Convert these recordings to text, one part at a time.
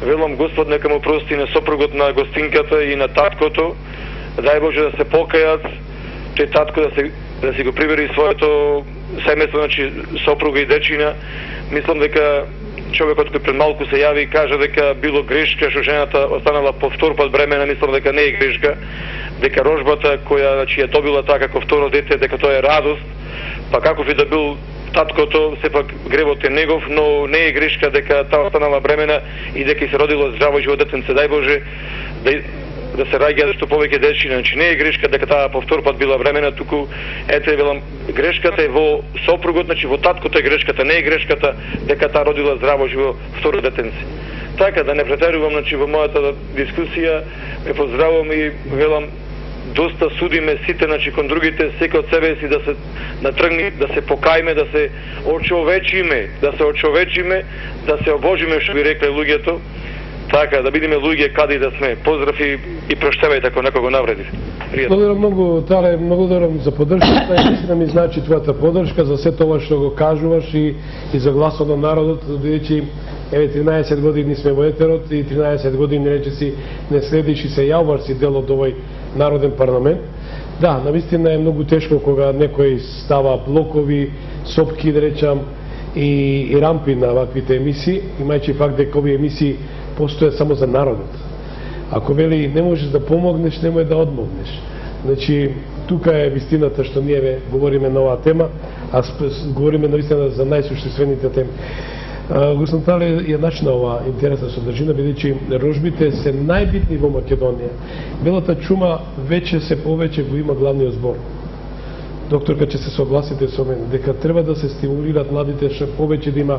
велам Господ нека му прости на сопругот на гостинката и на таткото, дај Боже да се покајат, тој татко да си го прибери своето семејство, значи сопруга и дечина. Мислам дека човекот кој пред малку се јави и кажа дека било грешка што жената останала по втор пат бремена, мислам дека не е грешка, дека рожбата која значи ја добила така како второ дете, дека тоа е радост, па каков и да бил таткото, сепак гревот е негов, но не е грешка дека таа останала бремена и дека се родило здраво и живо детенце. Дај Боже да се раѓаат што повеќе дечина. Значи не е грешка дека таа по втор пат била бремена, туку ете велам грешката е во сопругот, значи во таткото е грешката, не е грешката дека таа родила здраво живо второ детенце. Така да не претерувам, значи во мојата дискусија ме поздравувам и велам доста судиме сите, значи кон другите, секој од себе си да се натргни, да се покајме, да се очовечиме, да се обожиме, што би рекле луѓето. Така, да бидеме луѓе каде и да сме. Поздрав и проштевајте ако некого навреди. Благодарам многу, Тале, благодарам за поддршката. Наистина ми значи твојата поддршка за се тоа што го кажуваш и за гласот на народот, бидејќи еве 13 години сме во етерот и 13 години речиси не следиш и се јавуваш си дел од овој народен парламент. Да, навистина е многу тешко кога некој става блокови, сопки, да речам, и рампи на ваквите емисии, имајќи факт дека овие емисии постојат само за народот. Ако вели не можеш да помогнеш, немој да одмогнеш. Значи, тука е вистината што ние говориме на оваа тема, а говориме навистина за најсуштествените теми. Господин Тале ја начина ова интересна содржина, бидејќи рожбите се најбитни во Македонија. Белата чума веќе се повеќе го има главниот збор. Докторка, ќе се согласите со мене дека треба да се стимулираат младите што повеќе да има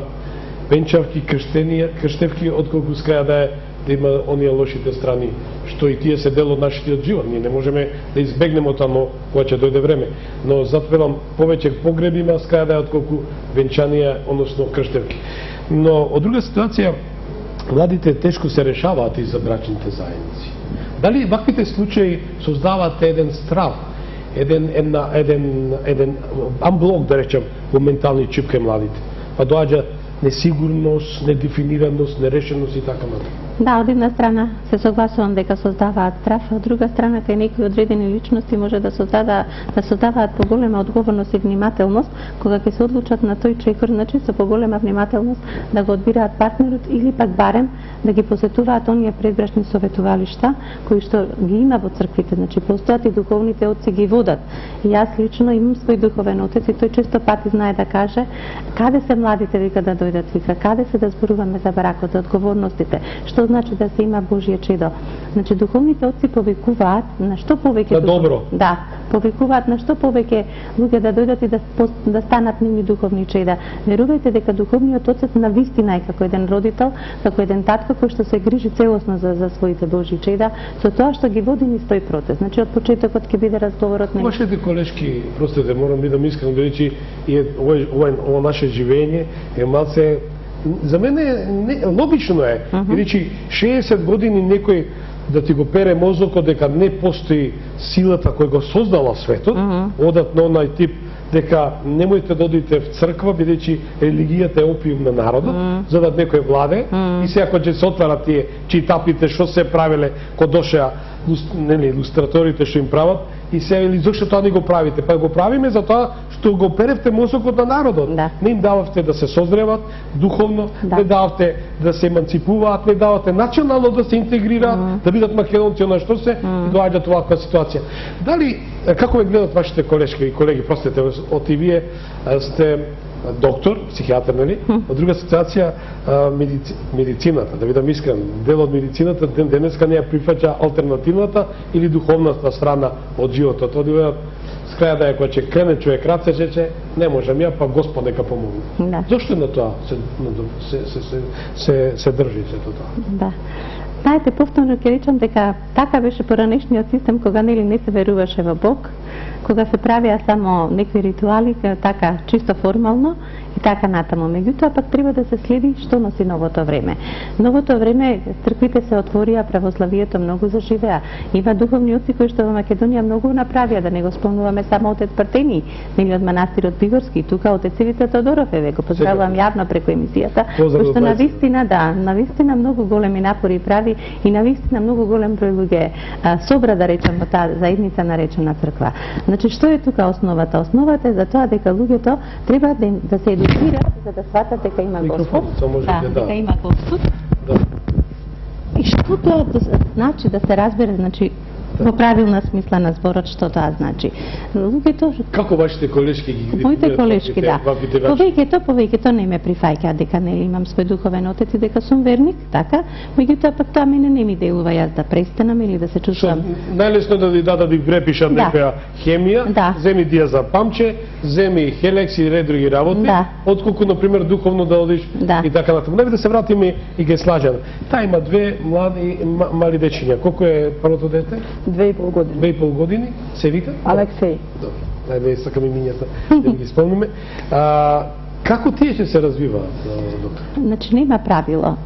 венчавки, крштевки, отколку скаја да има оние лошите страни, што и тие се дел од нашиот живот. Ние не можеме да избегнеме тоа, но кога ќе дојде време. Но затварам повеќе погреби има скаја да отколку венчанија, односно крштевки. Но од друга ситуација, младите тешко се решаваат и за брачните заедници. Дали ваквите случаи создаваат еден страв, еден амблок, да речем, во ментални чип кај младите? Па доаѓа несигурност, недефинираност, нерешеност и така натаму. Да, од една страна се согласувам дека создаваат страв, од друга страна кај некои одредени личности може да создаваат поголема одговорност и внимателност кога ќе се одлучат на тој чекор, значи со поголема внимателност да го одбираат партнерот или пак барем да ги посетуваат оние предбрачни советувалишта кои што ги има во црквите, значи постојат и духовните отци ги водат. И јас лично имам свој духовен отец и тој често пати знае да каже каде се младите, вика, да дојдат, вика, каде се да зборуваме за бракот, за одговорностите, што значи да се има Божие чедо. Значи духовните отци повикуваат на што повеќе добро. Да, повикуваат на што повеќе луѓе да дојдат и да станат нивни духовни чеда. Верувајте дека духовниот отец навистина е како еден родител, како еден татко кој што се грижи целосно за своите Божји чеда, со тоа што ги води низ тој процес. Значи од почетокот ќе биде разговорот на Вашите колешки, простете, морам бидам искрен, бидејќи ова наше живење е малце, за мене логично е, бидејќи 60 години некој да ти го пере мозокот дека не постои силата која го создала светот, одат на онај тип дека немојте да одите в црква, бидејќи религијата е опиум на народот, за да некој владе, и сега кога ќе се отварат тие читапите што се правеле кога дошеа илустраторите што им прават, и се вели зошто тоа не го правите? Па го правиме за тоа што го перевте мозокот на народот. Да. Не им дававте да се созреват духовно, не дававте да се еманципуваат, не давате национално да се интегрираат, да бидат македонци, на што се доаѓа оваква ситуација. Дали, како ве гледат вашите колешки и колеги, простете, од и вие сте доктор, психијатар, нели? Од друга ситуација, медицината, да видам искрен, дел од медицината денеска не ја прифаќа алтернативната или духовната страна од животот. Одиваат с краја да ја кога ќе крене човек раце, че не можам ја, па Господ нека помогне. Да. Зошто на тоа се држи сето тоа? Да. Знаете, повторно ќе речам дека така беше поранешниот систем кога нели не се веруваше во Бог, кога се правеа само некои ритуали, така чисто формално, и така натаму. Меѓутоа пак треба да се следи што носи новото време. Новото време црквите се отворија, православието многу заживеа. Има духовни отци кои што во Македонија многу направија, да не го спомнуваме само отец Партени, нели од манастирот Бигорски, тука отец Ивица Тодоров го поздравувам јавно преку емисијата, кој што навистина навистина многу големи напори прави и навистина многу голем број луѓе собра, да речем, во таа заедница наречена црква. Значи што е тука основата? Основата е за тоа дека луѓето треба да се едукираат за да сватат дека има Господ. Дека има Господ. И што тоа значи да се разбере, значи во правилна смисла на зборот што тоа значи. Луѓето како вашите колешки ги моите колешки, да. Повеќето не ме прифаќаат дека не имам свој духовен отец и дека сум верник, така, меѓутоа пак тоа мене не ми делува јас да престанам или да се чувствувам. Најлесно да ви дадат да ви препишат некоја хемија, земи диазепамче, земи хелекс и ред други работи, отколку на пример духовно да одиш и така натаму. Нека да се вратиме и ги слажаме. Таа има две мали дечиња. Колку е првото дете? 2,5 години. 2,5 години, се вика? Алексеј. Добро, ајде сакаме имињата да ги спомниме. Како тие ќе се развиваат, доктор? Значи нема правило.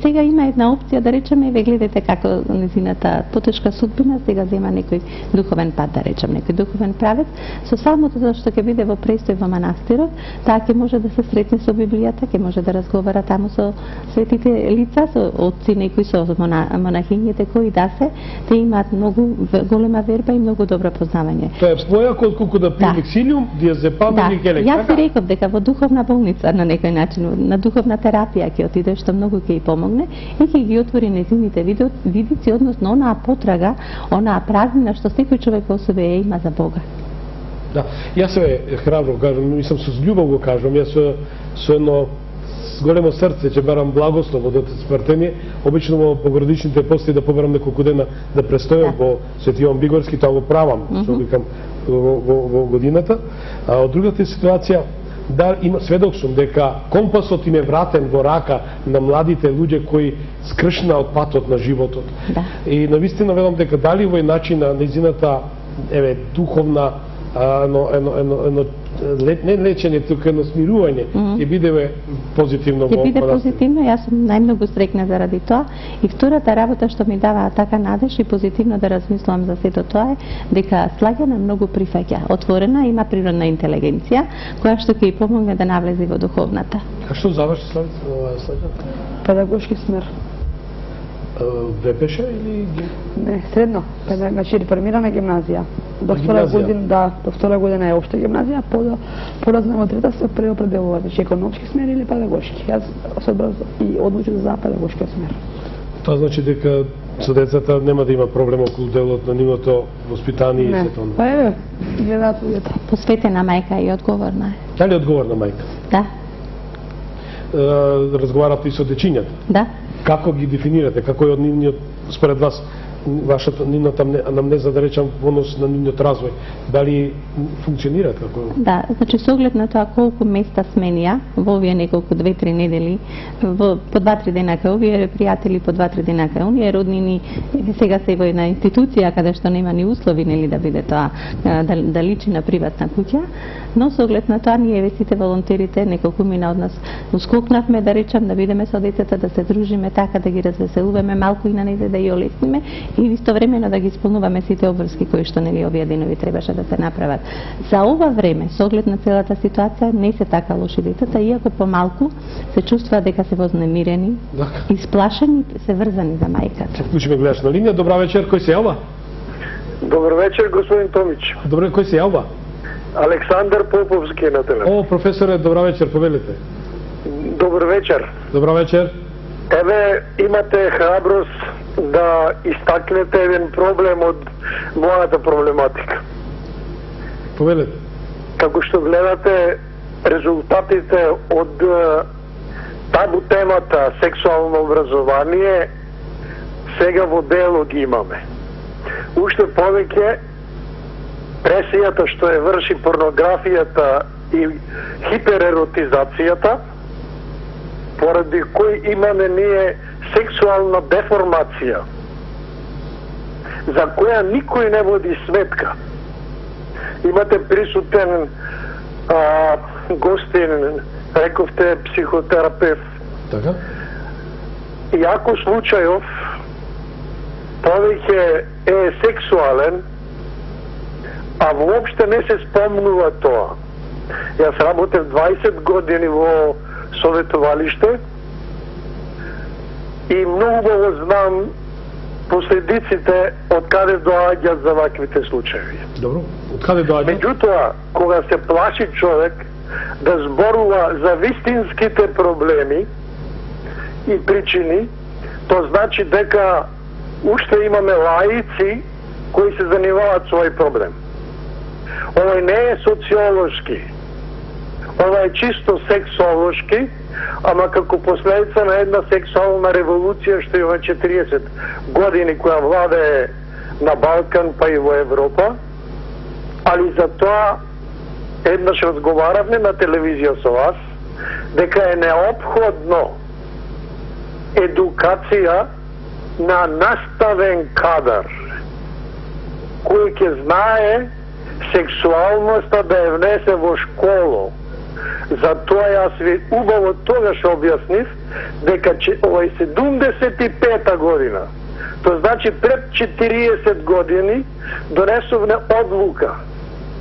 Сега има една опција да речеме, ве гледате како незината потешка судбина, сега зема некој духовен пат, да речем, некој духовен правец, со самото што ќе биде во престој во манастирот, таа ќе може да се сретне со Библијата, ќе може да разговара таму со светите лица, со отци, некои со монахињите кои да се, те имаат многу голема верба и многу добро познавање. Тоа е појако отколку да пие лексилиум, диазепам или хелек. Јас ти реков дека во духовна болница на некој начин, на духовна терапија ќе отиде, што многу ќе и помогне и ќе ги отвори незините видици, односно онаа потрага, онаа празнина што секој човек во себе има за Бога. Да, јас се храбро кажам, мислам со љубов го кажам, јас со едно с големо срце ќе барам благослов од отец Партени, обично во погородичните пости да побарам неколку дена да престојам во Свети Јован Бигорски, тоа го правам, што викам во годината. А од другата ситуација, да, има сведок сум дека компасот им е вратен во рака на младите луѓе кои скршна од патот на животот. Да. И навистина велам дека дали во начин на незината духовна не лечење, тука едно смирување ќе биде позитивно. Ќе биде позитивно, јас сум најмногу среќна заради тоа. И втората работа што ми дава така надеж и позитивно да размислувам за сето тоа е дека Слаѓана многу прифаќа. Отворена, има природна интелигенција која што ќе ја помогне да навлезе во духовната. А што заврши Слаѓана? Педагошки смер. ВПШ или не, средно, значи реформирана гимназија. До втора година е општа гимназија, поразна во трета се преопределува, значи економски смер или педагошки. Јас се одбрав и одлучив за педагошки смер. Тоа значи дека со децата нема да има проблем околу делот на нивното воспитание и сето. Па еве, гледаат луѓето. Посветена мајка и одговорна е. Дали одговорна мајка? Да. Разговарате и со дечињата? Да. Како ги дефинирате? Како е од нивниот, според вас, нивната анамнеза, да речам, во однос на нивниот развој? Дали функционира како? Да, значи со оглед на тоа колку места сменија во овие неколку 2-3 недели, по 2-3 дена кај овие пријатели, по 2-3 дена кај оние роднини, или сега се во една институција каде што нема ни услови нели да биде тоа да личи на приватна куќа, но со оглед на тоа ние сите волонтерите, неколку мина од нас ускокнавме, да речам, да бидеме со децата, да се дружиме така, да ги развеселуваме малку и на незе да ја олесниме и истовремено да ги исполнуваме сите обврски кои што нели овие денови требаше да се направат. За ова време, со оглед на целата ситуација, не се така лоши децата, иако помалку се чувствуваат дека се вознемирени, исплашени, се врзани за мајката. Се вклучиме гледаш на линија. Добра вечер, кој се јавува? Добар вечер, господин Томич. Добре, кој се јавува? Александар Поповски на телефон. О, професоре, добра вечер, повелете. Добар вечер. Добра вечер. Еве, имате храброст да истакнете еден проблем од мојата проблематика. Повелете. Како што гледате резултатите од табу темата сексуално образование, сега во дело ги имаме. Уште повеќе пресијата што е врши порнографијата и хипереротизацијата, поради кој имаме ние сексуална деформација, за која никој не води сметка. Имате присутен гостин рековте психотерапевт. Така? Иако случајов повеќе е сексуален, а воопште не се спомнува тоа. Јас работев 20 години во советувалиште и многу го знам последиците од каде доаѓаат за ваквите случаи. Добро, од каде доаѓаат? Меѓутоа, кога се плаши човек да зборува за вистинските проблеми и причини, тоа значи дека уште имаме лаици кои се занимаваат со овој проблем. Овој не е социолошки, ова е чисто сексолошки, ама како последица на една сексуална револуција што има 40 години која владее на Балкан па и во Европа, али за тоа еднаш разговаравме на телевизија со вас дека е неопходно едукација на наставен кадар кој ќе знае сексуалноста да ја внесе во школо. Затоа јас ви убаво тогаш објаснив дека овај 75-та година, тоа значи пред 40 години, донесовме одлука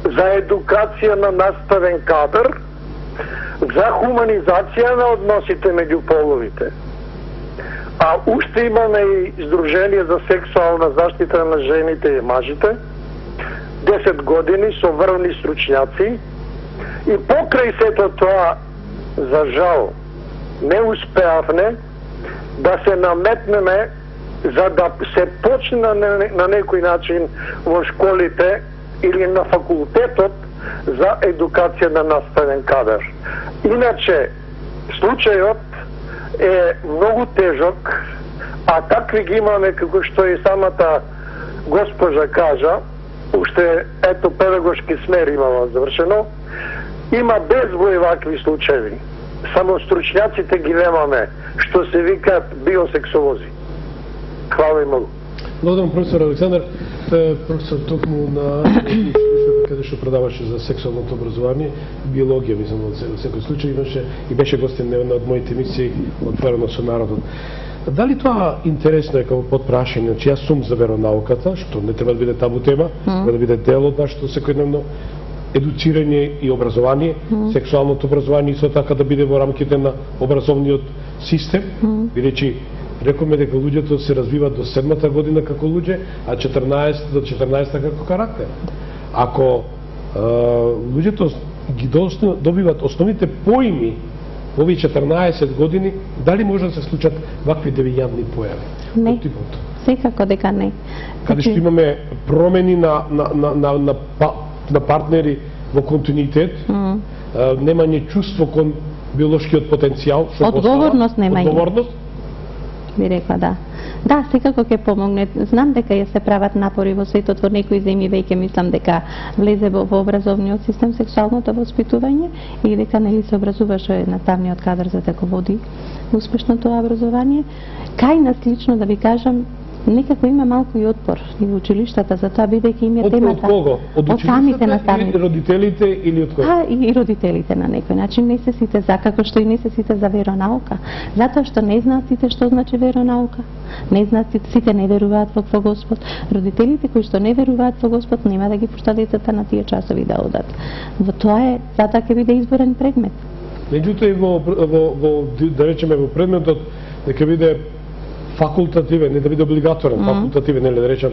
за едукација на наставен кадар, за хуманизација на односите меѓу половите. А уште имаме и Сдружение за сексуална заштита на жените и мажите, 10 години со врвни стручњаци, и покрај сето тоа, за жал, не успеавме да се наметнеме за да се почне на некој начин во школите или на факултетот за едукација на наставен кадар. Иначе, случајот е многу тежок, а такви ги имаме, како што и самата госпожа кажа, уште ето педагошки смер имала завршено, има безброј вакви случаи. Само стручњаците ги немаме, што се викаат биосексолози. Хвала и многу. Благодарам, професор Александар. Професор токму на каде што предаваше за сексуалното образование, биологија, мислам, во секој случај имаше и беше гостин на една од моите емисии Отворено со народот. Дали тоа интересно е како подпрашање? Значи, јас сум за веронауката, што не треба да биде табу тема, треба да биде дел од нашето секојдневно едуцирање и образование, сексуалното образование исто така да биде во рамките на образовниот систем, бидејќи рековме дека луѓето се развиваат до 7-та година како луѓе, а 14 до 14-та како карактер. Ако луѓето ги добиваат основните поими во овие 14 години, дали може да се случат вакви девијантни појави? Не, секако дека не. Каде што имаме промени на партнери во континуитет, немање чувство кон биолошкиот потенцијал, одговорност немање. Одговорност? Би рекла да. Да, секако ќе помогне. Знам дека ја се прават напори во светот, во некои земји веќе мислам дека влезе во образовниот систем сексуалното воспитување и дека нели се образуваше наставниот кадар за да го води успешно тоа образование. Кај нас лично да ви кажам, некако има малку и отпор и во училиштата за тоа, бидејќи им е темата. Од кого? Од самите наставници, или родителите или од кого? И родителите на некој начин не се сите за, како што и не се сите за веронаука. Затоа што не знаат сите што значи веронаука. Не знаат сите не веруваат во Господ. Родителите кои што не веруваат во Господ нема да ги пушта децата на тие часови да одат. Во тоа е, затоа ќе биде изборен предмет. Меѓутоа и во да речеме во предметот дека биде факултативен, не да биде облигаторен, факултативен, нели да речем,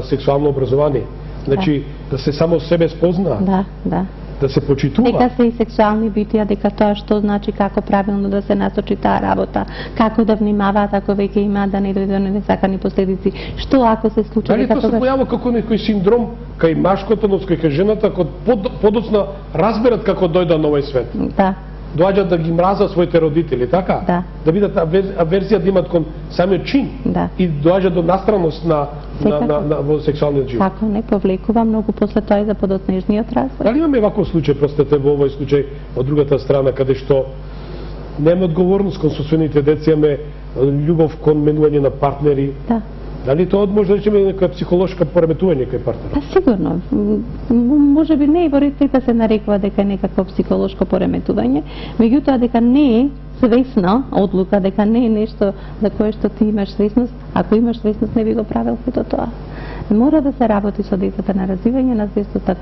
сексуално образование. Значи, да се само себе спознаат. Да се почитува. Дека се и сексуални битија, дека тоа што значи како правилно да се насочи таа работа, како да внимаваат ако веќе има да не дојде до несакани последици, што ако се случи дека тоа се појава како некој синдром кај машкото, но кај жената, кога подоцна разберат како дојде на овој свет. Да. Доаѓаат да ги мразат своите родители, така? Да. Да видат аверзија да имат кон самиот чин. Да. И доаѓаат до настраност во сексуалниот живот. Како не повлекува многу после тоа и за подоцнежниот развој. Дали имаме ваков случај, простете, во овој случај од другата страна, каде што нема одговорност кон собствените деца, имаме љубов кон менување на партнери? Да. Дали тоа може да речеме нека психолошка пореметување кај партнерот? Па сигурно. Може би не и во рецепта се нарекува дека е некакво психолошко пореметување, меѓутоа дека не е свесна одлука, дека не е нешто за кое што ти имаш свесност, ако имаш свесност не би го правил сето тоа. Мора да се работи со децата на развивање на свесноста,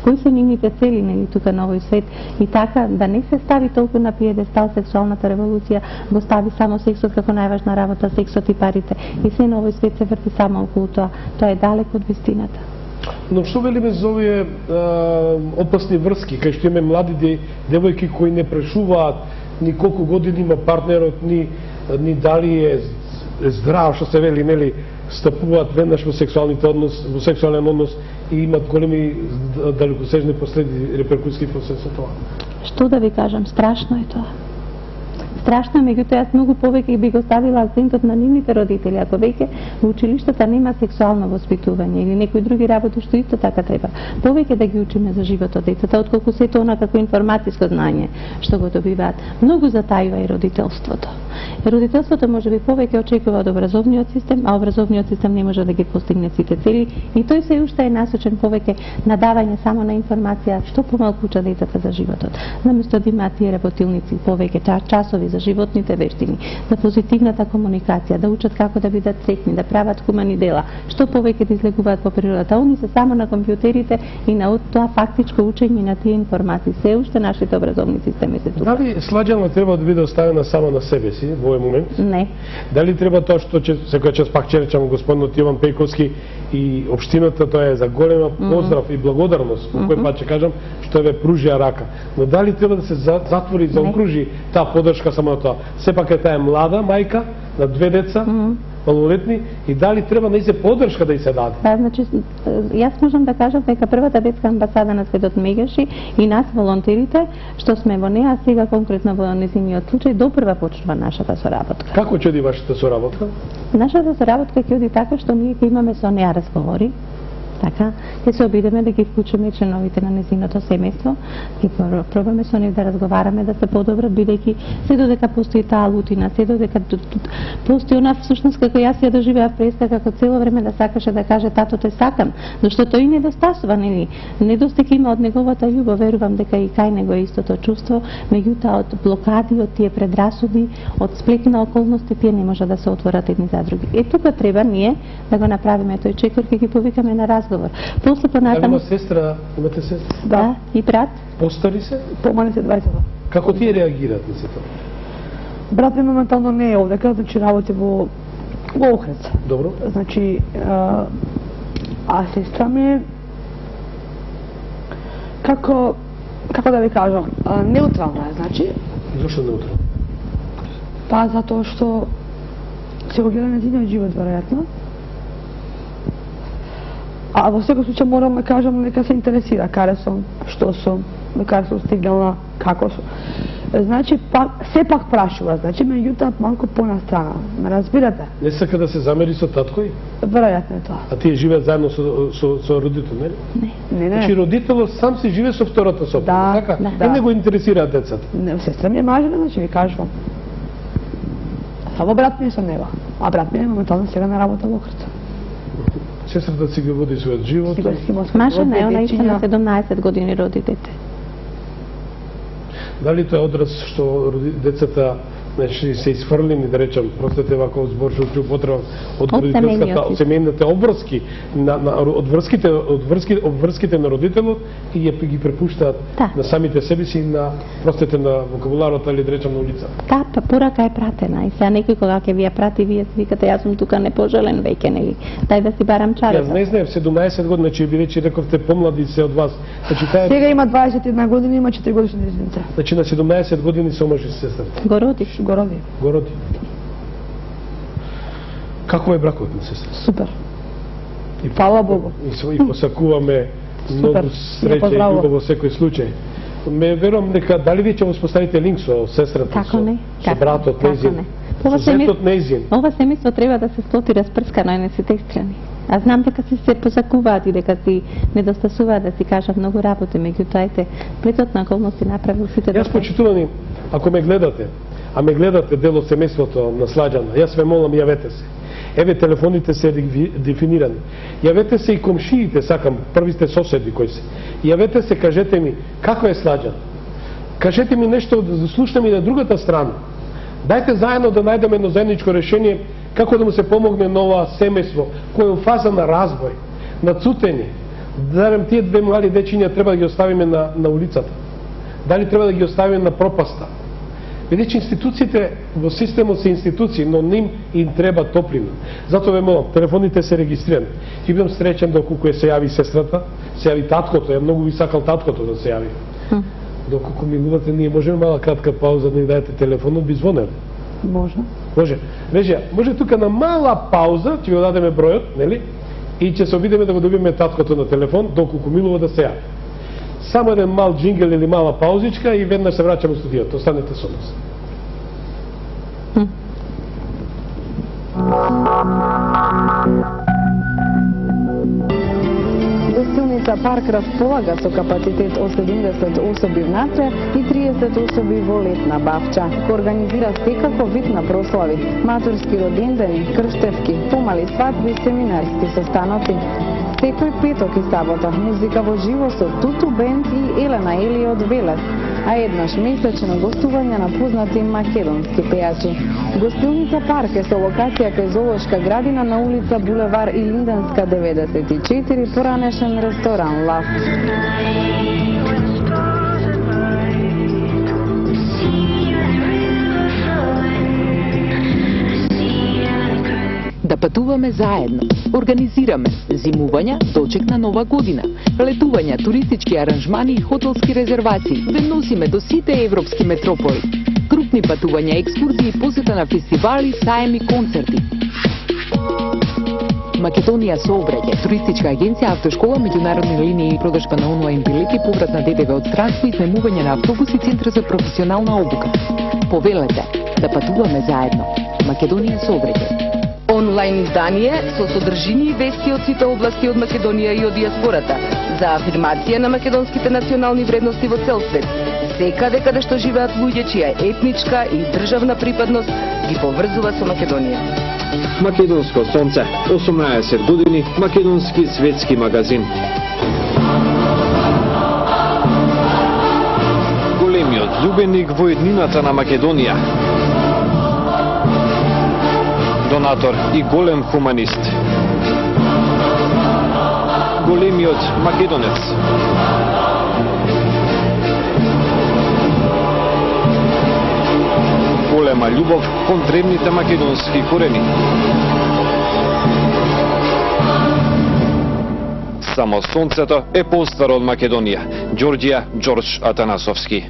кои се нивните цели нели тука на овој свет и така да не се стави толку на пиедестал сексуалната револуција, го стави само сексот како најважна работа, сексот и парите и се на овој свет се врти само околу тоа. Тоа е далеко од вистината. Но што велиме за овие опасни врски, кај што имаме млади девојки кои не прешуваат ни колку години има партнерот, ни дали е здрав, што се вели, нели, стапуваат веднаш во сексуален однос и имат големи далекосежни последни реперкусии после тоа. Што да ви кажам, страшно е тоа. Страшно е, меѓутоа јас многу повеќе би го ставила акцентот на нивните родители, ако веќе во училиштата нема сексуално воспитување или некои други работи што исто така треба. Повеќе да ги учиме за животот децата, отколку сето она како информатиско знање што го добиваат. Многу затајува и родителството. Родителството може би повеќе очекува од образовниот систем, а образовниот систем не може да ги постигне сите цели и тој се уште е насочен повеќе на давање само на информација што помалку учат децата за животот. Наместо да имаат тие работилници повеќе часови за животните вештини, за позитивната комуникација, да учат како да бидат среќни, да прават хумани дела, што повеќе да излегуваат по природата. Они се само на компјутерите и на тоа фактичко учење на тие информации. Се уште нашите образовни системи се тука. Дали Сладјана треба да биде оставена само на себе си во овој момент? Не. Дали треба тоа што секој час пак ќе речам господинот Иван Пејковски и општината, тоа е за голема поздрав и благодарност, по кој пат ќе кажам, што ве пружија рака. Но дали треба да се затвори, заокружи таа поддршка само на тоа? Сепак е таа млада мајка на 2 деца, малолетни, и дали треба да се поддршка да и се даде? Да, значи, јас можам да кажам дека првата детска амбасада на светот Мегаши и нас волонтерите што сме во неа, сега конкретно во нејзиниот случај, допрва почнува нашата соработка. Како ќе оди вашата соработка? Нашата соработка ќе оди така што ние ќе имаме со неа разговори, така, ќе се обидеме да ги вклучиме членовите на нејзиното семејство и пробаме со нив да разговараме, да се подобрат, бидејќи се додека постои таа лутина, се додека постои она всушност како јас ја доживеав преска, како цело време да сакаше да каже тато те сакам, зашто тој недостасува, нели? Недостиг има од неговата љубов, верувам дека и кај него е истото чувство, меѓутоа од блокади, од тие предрасуди, од сплет на околности тие не може да се отворат едни за други. Е тука треба ние да го направиме тој чекор, ќе ги повикаме на разговор. После понатаму. Дали има сестра, имате сестра? Да, и брат. Постари се? Помали се 20 години. Како тие реагираат на сето? Брат ми моментално не е овде, значи работи во Охрид. Добро. Значи, а сестра ми како да ви кажам, неутрална е, значи. Зошто неутрална? Па затоа што се го гледа на незиниот живот, веројатно. А во секој случај морам да кажам дека се интересира каде сум, што сум, до каде сум стигнала, како сум. Значи, сепак прашува, значи, меѓутоа малку понастрана. Ме разбирате? Не сака да се замери со таткој? Веројатно е тоа. А тие живеат заедно со родител, нели? Не. Не. Значи родителот сам си живее со втората сопруга, така? Да. Не го интересираат децата. Не, сестра ми е мажена, значи ви кажувам. Само брат ми е со него. А брат ми е моментално сега на работа во Охрид. Сестрата си го води својот живот. Мажена е, она исто на 17 години роди дете. Дали тоа е одраз што децата значи се изфрлени, да речам, простете вако збор што ќе употребам од родителската, семејните обврски, од врските на родителот и ги препуштаат на самите себе си, на простете на вокабуларот, или да речам на улицата. Таа порака е пратена и сега некој кога ќе ви ја прати, вие си викате јас сум тука непожелен веќе, нели? Дај да си барам чарата. Јас не знаев, 17 години, значи би веќе рековте помлади се од вас. Значи таа сега има 21 години, има 4 годишни деценца. Значи на 17 години се омажи сестрата. Го роди. Го роди. Како е бракот на сестра? Супер. И фала Богу. И посакуваме многу среќа и љубов во секој случај. Ме верувам дека дали ви ќе воспоставите линк со сестрата, со братот нејзин, со зетот нејзин. Ова семејство треба да се сплоти распрскано на сите страни. А знам дека се посакуваат и дека си недостасуваат да си кажат многу работи, меѓутоа ете плетот на околности направил сите. Јас почитувани, ако ме гледате, а ме гледате дел од семејството на Сладјана, јас ве молам, јавете се. Еве телефоните се дефинирани. Јавете се и комшиите, сакам, првите соседи кои се. Јавете се, кажете ми, како е Сладжан? Кажете ми нешто, да слушнем и на другата страна. Дајте заедно да најдеме едно заедничко решение како да му се помогне на ова семејство, кој е у фаза на развој, на цутење. Зарем тие две млади дечиња треба да ги оставиме на улицата? Дали треба да ги оставиме на пропаста? Бидејќи институциите во системот се институции, но ним им треба топлина. Затоа ве молам, телефоните се регистрирани. Ќе бидам среќен доколку се јави сестрата, се јави таткото, ја многу би сакал таткото да се јави. Доколку милувате, ние можеме мала кратка пауза да ни дадете телефонот, би звонели? Може. Може. Режија, може тука на мала пауза, ќе го дадеме бројот, нели? И ќе се обидеме да го добиеме таткото на телефон, доколку милува да се јави. Само еден мал джингел или мала паузичка и веднаш се враќаме у студиото. Останете со нас. Гостилница Парк располага со капацитет од 70 особи внатре и 30 особи во летна бавча. Кој организира секако вид на прослави, матурски родендени, крштевки, помали свадби, семинарски состаноци. Секој петок и сабота музика во живо со Туту Бенд и Елена Ели од Велес, а еднаш месечно гостување на познати македонски пејачи. Гостилница Парк е со локација кај Зоолошка градина на улица Булевар и Линденска 94, поранешен ресторан Лафт. Да патуваме заедно. Организираме зимувања, дочек на нова година, летувања, туристички аранжмани и хотелски резервации. Ве носиме до сите европски метрополи. Крупни патувања, екскурзии, посета на фестивали, саеми, концерти. Македонија сообраќај, туристичка агенција, автошкола, меѓународни линии и продажба на онлайн билети, поврат на ДДВ од странство, изнемување на автобуси, центар за професионална обука. Повелете да патуваме заедно. Македонија сообраќај. Онлайн издание со содржини и вести од сите области од Македонија и од диаспората за афирмација на македонските национални вредности во цел свет. Секаде каде што живеат луѓе чија етничка и државна припадност ги поврзува со Македонија. Македонско сонце, 18 години, македонски светски магазин. Големиот љубеник во еднината на Македонија. Донатор и голем хуманист. Големиот македонец. Голема љубов кон древните македонски корени. Само сонцето е постаро од Македонија. Ѓорѓија Ѓорđ Атанасовски.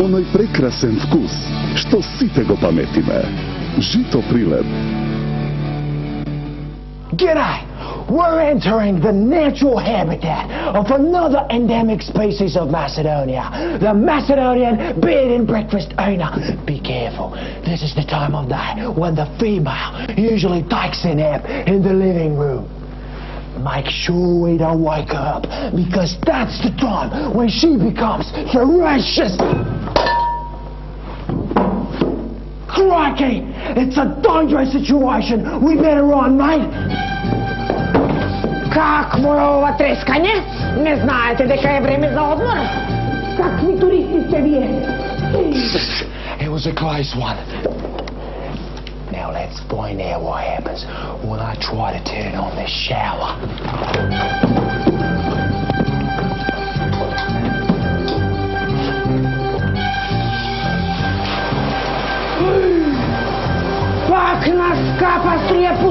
Оној прекрасен вкус, што сите го паметиме. Жито Прилеп. G'day! We're entering the natural habitat of another endemic species of Macedonia, the Macedonian bed and breakfast owner. Be careful, this is the time of day when the female usually takes a nap in the living room. Make sure we don't wake her up, because that's the time when she becomes ferocious. Crikey! It's a dangerous situation. We better run, mate. Какво е ова трескање? Не знаете дека е време за одмор? Какви туристи сте вие? It was a close one. Now let's find out what happens when I try to turn on the shower.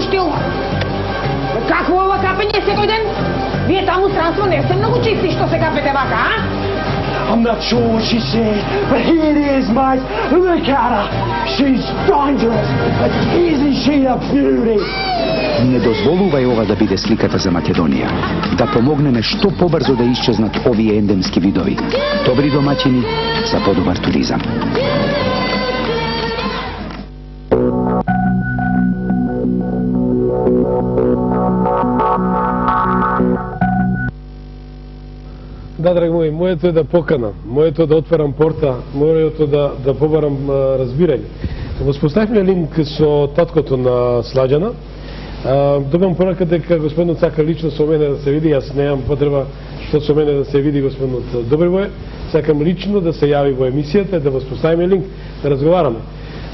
uništил. Какво ова капење секој ден? Вие таму странство не сте многу чисти што се капете вака, а? I'm not sure what she said, but here it is, mate. Look at her. She's dangerous, but isn't she a beauty? Не дозволувај ова да биде сликата за Македонија. Да помогнеме што побрзо да исчезнат овие ендемски видови. Добри домаќини за подобар туризам. Да, драги мои, моето е да поканам, моето е да отварам порта, моето да побарам разбирање. Воспоставивме линк со таткото на Сладјана. Добивам порака дека господинот сака лично со мене да се види, јас немам потреба што со мене да се види господинот Добривој. Сакам лично да се јави во емисијата, да воспоставиме линк, да разговараме.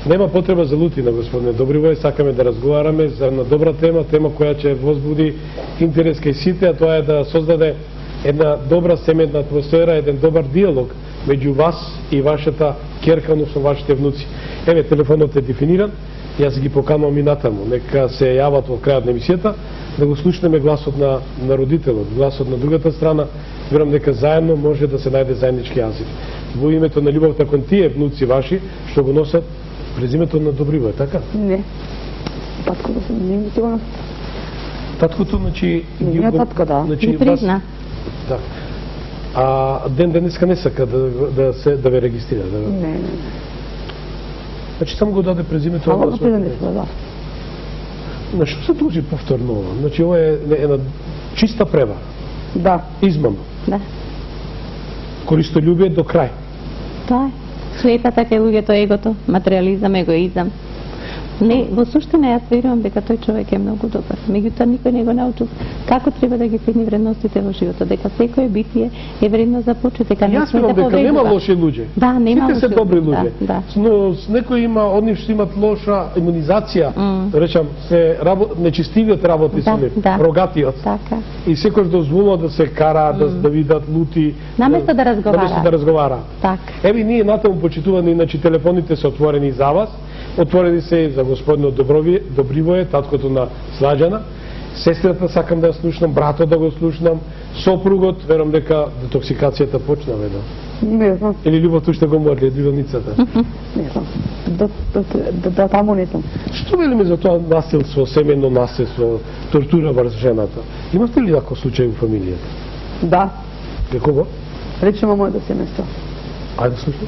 Нема потреба за лутина, господине Добривој, сакаме да разговараме за една добра тема, тема која ќе возбуди интерес кај сите, а тоа е да создаде една добра семејна атмосфера, еден добар диалог меѓу вас и вашата ќерка, односно вашите внуци. Еве, телефонот е дефиниран, јас ги поканувам и натаму, нека се јават во крајот на емисијата, да го слушнеме гласот на родителот, гласот на другата страна, верам дека заедно може да се најде заеднички јазик. Во името на љубовта кон тие внуци ваши, што го носат презимето на Добривој, така? Не. Таткото се не ми сигурно. Таткото, значи... Не, татко, да. И призна. Да. А ден денеска не сака да ве регистрира? Не. Значи само го даде презимето... Само го презимето, да. На што се должи повторно ова? Значи ова е една чиста превара. Да. Измама. Да. Користолюбие до крај. Тоа е. Слепата кај луѓето егото, материализам, егоизам. Не, во суштина јас верувам дека тој човек е многу добар. Меѓутоа никој не го научил како треба да ги цени вредностите во животот, дека секое битие е вредно за почит, дека не сме да повредува. Јас дека нема лоши луѓе. Да, нема лоши. Сите се добри луѓе. Да. Но некои има, одни што имат лоша имунизација, речам, се нечистивиот работи со нив, рогатиот. Така. И секој дозволува да се кара, да видат лути. Наместо да разговара. Наместо да разговара. Така. Еве ние натаму почитувани, иначе телефоните се отворени за вас. Отворени се и за господинот Добривој, таткото на Сладјана. Сестрата сакам да ја слушнам, братот да го слушнам, сопругот, верам дека детоксикацијата почна веднаш. Не знам. Или љубовта уште го морли, двилницата? Не знам. Да таму не знам. Што велиме за тоа насилство, семејно насилство, тортура врз жената? Имате ли таков случај во фамилијата? Да. Како? Речемо моето семејство. Ајде слушам.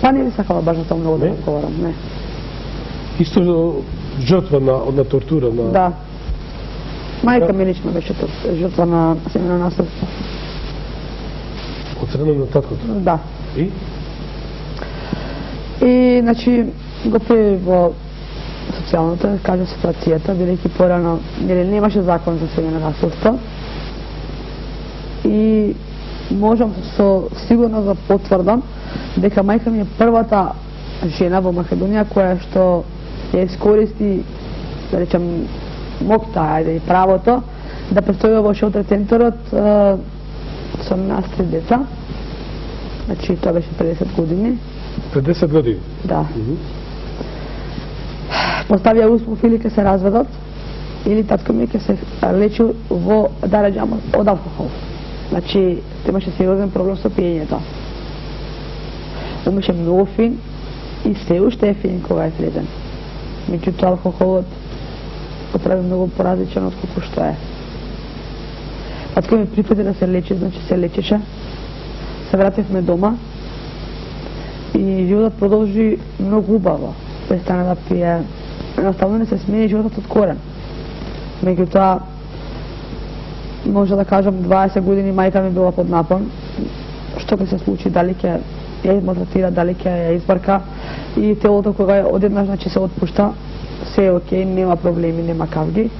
Па не би сакала баш за тоа многу да разговарам, не. Исто жртва на тортура? Да. Мајка ми лично беше жртва на семејно насилство. Од страна на таткото? Да. И? И, значи, го прави во социјалната, кажа ситуацијата, бидејќи порано немаше закон за семејно насилство. И можам со сигурно да потврдам дека мајка ми е првата жена во Македонија која што ја искористи, да речем, моќта, ајде и правото, да престојува во шелтер центарот со нас 3 деца. Значи, тоа беше пред 10 години. Пред 10 години? Да. Поставија услов или ке се разведат, или татко ми ке се лечи во дараџама од алкохол. Значи, имаше сериозен проблем со пиењето. Умеше многу фин и се уште е фин кога е среден. Меѓутоа алкохолот го прави многу поразличен од колку што е. Татко ми припади да се лечи, значи се лечеше. Се вративме дома и животот продолжи многу убаво. Престана да пие. Едноставно не се смени животот од корен. Меѓутоа, може да кажам, 20 години мајка ми била под напон. Што ќе се случи, дали ќе ја измалтретира, дали ќе ја избарка. И телото кога одеднаш, значи, се отпушта, се е окей, нема проблеми, нема кавги.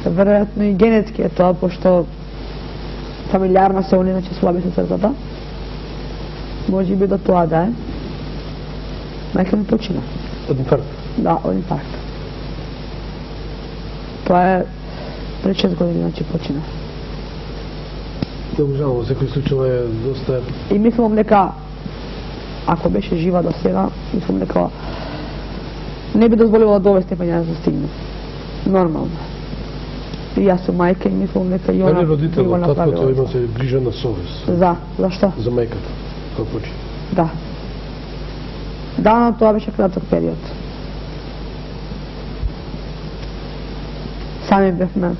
Веројатно и генетски е тоа, пошто фамилиарно се они, значи, слаби се срцата. Може би до тоа да е. Мајка ми почина. Од инфаркт? Да, од инфаркт. Тоа е пред 6 години, значи, почина. Многу жално, секој случај е доста... И мислам дека, ако беше жива до сега, мислам дека не би дозволила до овој степен ја да стигне. Нормално. И јас сум мајка и мислам дека и она Дали би го родителот, направила. таткото има се грижа на совест? Зашто? За мајката, кој почи? Да. Да, но тоа беше краток период. Сами бевме